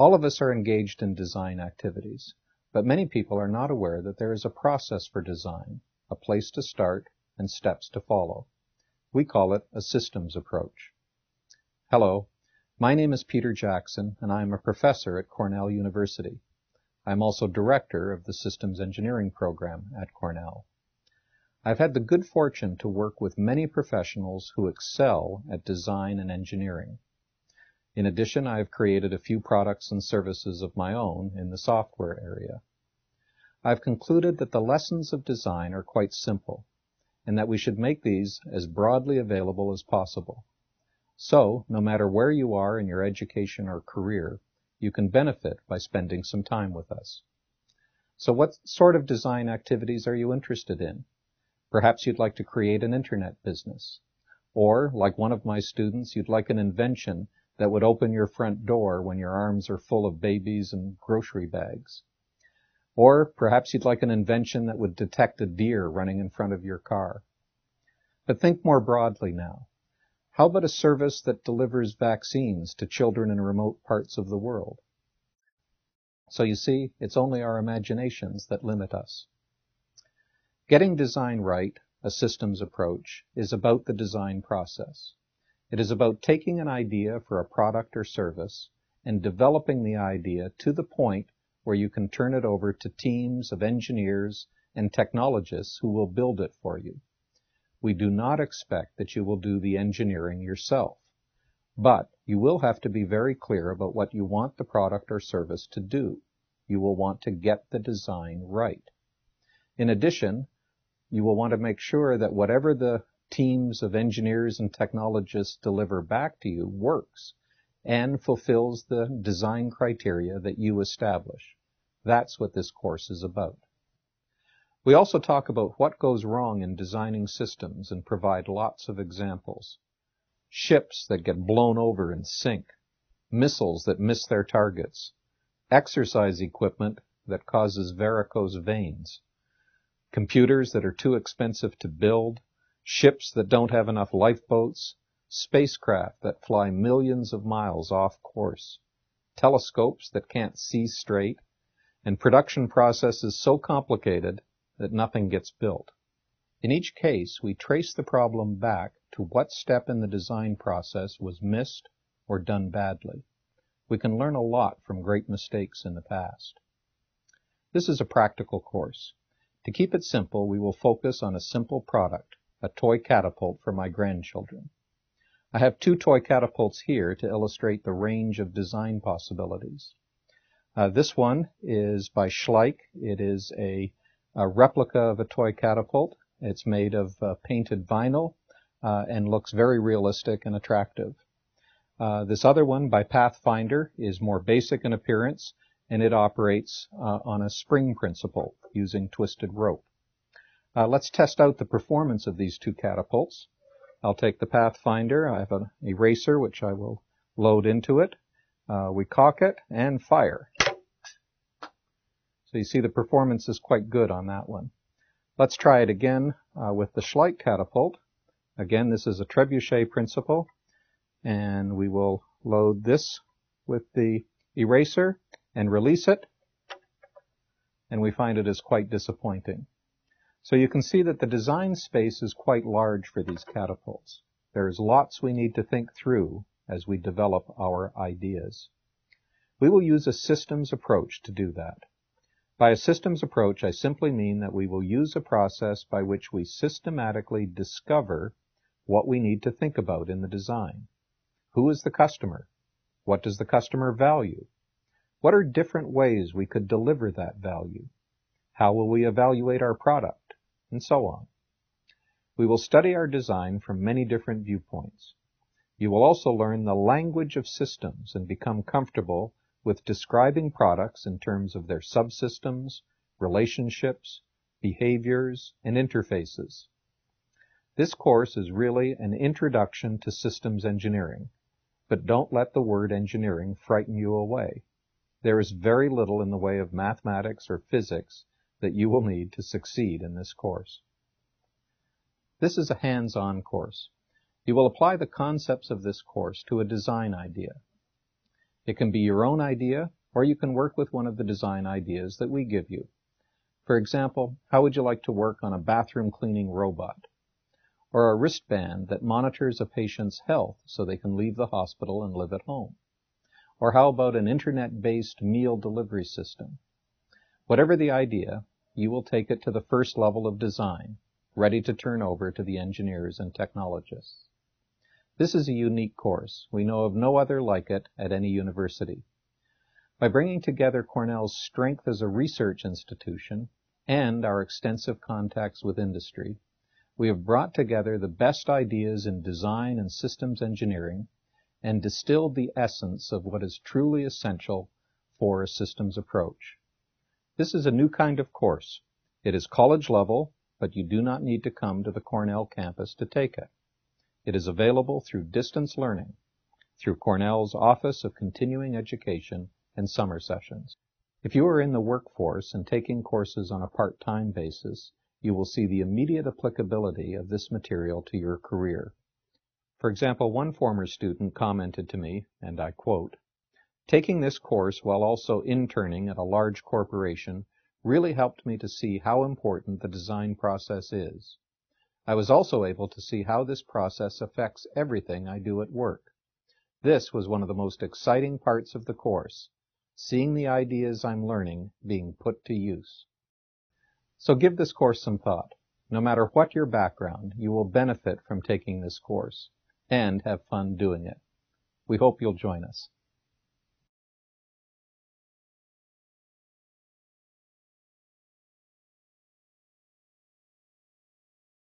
All of us are engaged in design activities, but many people are not aware that there is a process for design, a place to start, and steps to follow. We call it a systems approach. Hello, my name is Peter Jackson, and I am a professor at Cornell University. I am also director of the Systems Engineering program at Cornell. I've had the good fortune to work with many professionals who excel at design and engineering. In addition, I have created a few products and services of my own in the software area. I've concluded that the lessons of design are quite simple, and that we should make these as broadly available as possible. So, no matter where you are in your education or career, you can benefit by spending some time with us. So what sort of design activities are you interested in? Perhaps you'd like to create an internet business. Or, like one of my students, you'd like an invention that would open your front door when your arms are full of babies and grocery bags. Or perhaps you'd like an invention that would detect a deer running in front of your car. But think more broadly now. How about a service that delivers vaccines to children in remote parts of the world? So you see, it's only our imaginations that limit us. Getting design right, a systems approach, is about the design process. It is about taking an idea for a product or service and developing the idea to the point where you can turn it over to teams of engineers and technologists who will build it for you. We do not expect that you will do the engineering yourself, but you will have to be very clear about what you want the product or service to do. You will want to get the design right. In addition, you will want to make sure that whatever the teams of engineers and technologists deliver back to you works and fulfills the design criteria that you establish. That's what this course is about. We also talk about what goes wrong in designing systems and provide lots of examples. Ships that get blown over and sink, missiles that miss their targets, exercise equipment that causes varicose veins, computers that are too expensive to build, ships that don't have enough lifeboats, spacecraft that fly millions of miles off course, telescopes that can't see straight, and production processes so complicated that nothing gets built. In each case, we trace the problem back to what step in the design process was missed or done badly. We can learn a lot from great mistakes in the past. This is a practical course. To keep it simple, we will focus on a simple product, a toy catapult for my grandchildren. I have two toy catapults here to illustrate the range of design possibilities. This one is by Schleich. It is a replica of a toy catapult. It's made of painted vinyl and looks very realistic and attractive. This other one by Pathfinder is more basic in appearance, and it operates on a spring principle using twisted rope. Let's test out the performance of these two catapults. I'll take the Pathfinder. I have an eraser which I will load into it. We cock it and fire. So you see the performance is quite good on that one. Let's try it again with the Schleich catapult. Again, this is a trebuchet principle, and we will load this with the eraser and release it, and we find it is quite disappointing. So you can see that the design space is quite large for these catapults. There is lots we need to think through as we develop our ideas. We will use a systems approach to do that. By a systems approach, I simply mean that we will use a process by which we systematically discover what we need to think about in the design. Who is the customer? What does the customer value? What are different ways we could deliver that value? How will we evaluate our product? And so on. We will study our design from many different viewpoints. You will also learn the language of systems and become comfortable with describing products in terms of their subsystems, relationships, behaviors, and interfaces. This course is really an introduction to systems engineering, but don't let the word engineering frighten you away. There is very little in the way of mathematics or physics that you will need to succeed in this course. This is a hands-on course. You will apply the concepts of this course to a design idea. It can be your own idea, or you can work with one of the design ideas that we give you. For example, how would you like to work on a bathroom cleaning robot? Or a wristband that monitors a patient's health so they can leave the hospital and live at home? Or how about an internet-based meal delivery system? Whatever the idea, you will take it to the first level of design, ready to turn over to the engineers and technologists. This is a unique course. We know of no other like it at any university. By bringing together Cornell's strength as a research institution and our extensive contacts with industry, we have brought together the best ideas in design and systems engineering and distilled the essence of what is truly essential for a systems approach. This is a new kind of course. It is college level, but you do not need to come to the Cornell campus to take it. It is available through distance learning, through Cornell's Office of Continuing Education and summer sessions. If you are in the workforce and taking courses on a part-time basis, you will see the immediate applicability of this material to your career. For example, one former student commented to me, and I quote, "Taking this course while also interning at a large corporation really helped me to see how important the design process is. I was also able to see how this process affects everything I do at work. This was one of the most exciting parts of the course, seeing the ideas I'm learning being put to use." So give this course some thought. No matter what your background, you will benefit from taking this course and have fun doing it. We hope you'll join us.